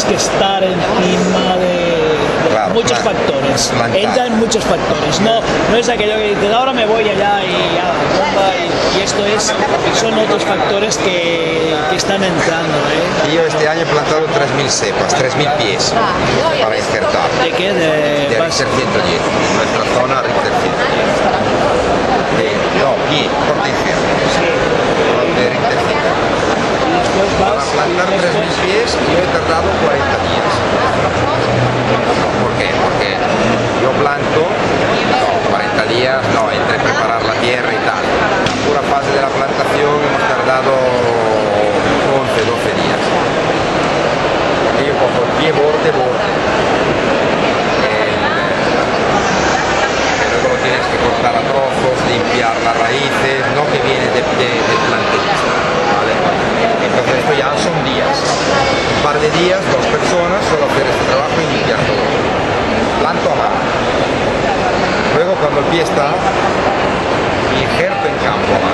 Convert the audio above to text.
que estar encima de Claro, muchos factores. plantar. Entran muchos factores. No es aquello que dices, ahora me voy allá y ya, bomba, y esto son otros factores que están entrando. Y yo este año he plantado 3.000 cepas, 3.000 pies para injertar. ¿De qué? De Richter 110, nuestra zona Richter 110. No, pie, corte injerto. De Richter 110. Para plantar 3.000 pies yo he tardado 40 días. ¿Por qué? Porque yo planto, 40 días, entre preparar la tierra y tal. La pura fase de la plantación hemos tardado 11, 12 días. Y yo cojo el pie borde. Luego lo tienes que cortar a trozos, limpiar las raíces, no que viene de planterista, ¿vale? Entonces esto ya son días. Un par de días, 2 personas, solo hacer este trabajo y limpiar todo. Planto a mano. Luego cuando el pie está, injerto en campo a mano.